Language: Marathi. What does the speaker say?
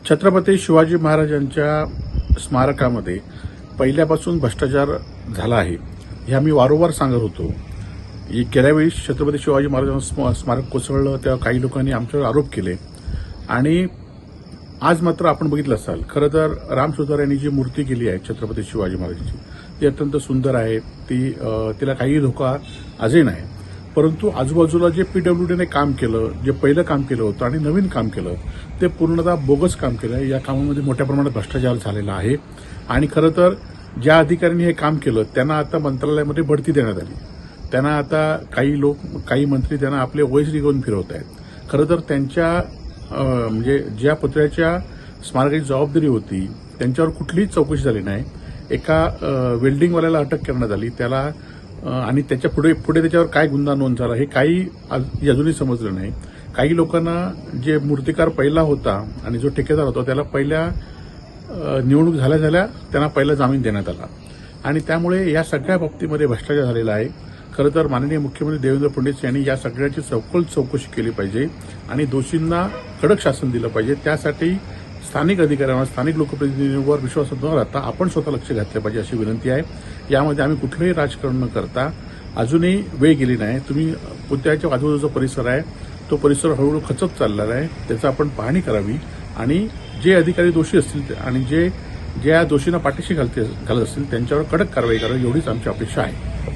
छत्रपती शिवाजी महाराजांच्या स्मारकामध्ये पहिल्यापासून भ्रष्टाचार झाला आहे हे आम्ही वारंवार सांगत होतो. गेल्या वेळी छत्रपती शिवाजी महाराजांचं स्मारक कोसळलं तेव्हा काही लोकांनी आमच्यावर आरोप केले आणि आज मात्र आपण बघितलं असाल, खरं तर राम सुतार यांनी जी मूर्ती केली आहे छत्रपती शिवाजी महाराजांची ती अत्यंत सुंदर आहे. तिला काही धोका आजही नाही, परंतु आजूबाजूला जे पीडब्ल्यूडीने काम केलं, जे पहिलं काम केलं होतं आणि नवीन काम केलं ते पूर्णतः बोगस काम केलं. या कामामध्ये मोठ्या प्रमाणात भ्रष्टाचार झालेला आहे आणि खरं तर ज्या अधिकाऱ्यांनी हे काम केलं त्यांना आता मंत्रालयामध्ये बढती देण्यात आली. त्यांना आता काही मंत्री त्यांना आपले ओएसडी घेऊन फिरवत आहेत. खरं तर त्यांच्या म्हणजे ज्या पुतळ्याच्या स्मारकाची जबाबदारी होती त्यांच्यावर कुठलीही चौकशी झाली नाही. एका वेल्डिंगवाल्याला अटक करण्यात आली त्याला आणि त्याच्या पुढे त्याच्यावर काय गुन्हा नोंद झाला हे काही अजूनही समजलं नाही. काही लोकांना जे मूर्तिकार पहिला होता आणि जो ठेकेदार होता त्याला पहिल्या निवडणूक झाल्या त्यांना पहिला जामीन देण्यात आला आणि त्यामुळे या सगळ्या बाबतीमध्ये भ्रष्टाचार झालेला आहे. खरं तर माननीय मुख्यमंत्री देवेंद्र फडणवीस यांनी या सगळ्याची सखोल चौकशी केली पाहिजे आणि दोषींना कडक शासन दिलं पाहिजे. त्यासाठी स्थानिक अधिकाऱ्यांना, स्थानिक लोकप्रतिनिधींवर विश्वास न राहता आपण स्वतः लक्ष घातलं पाहिजे अशी विनंती आहे. यामध्ये आम्ही कुठलंही राजकारण न करता अजूनही वेळ गेली नाही. तुम्ही पुतळ्याच्या आजूबाजूचा परिसर आहे तो परिसर हळूहळू खचत चाललेला आहे, त्याचा आपण पाहणी करावी आणि जे अधिकारी दोषी असतील आणि जे ज्या दोषींना पाठीशी घालत असतील त्यांच्यावर कडक कारवाई करावी एवढीच आमची अपेक्षा आहे.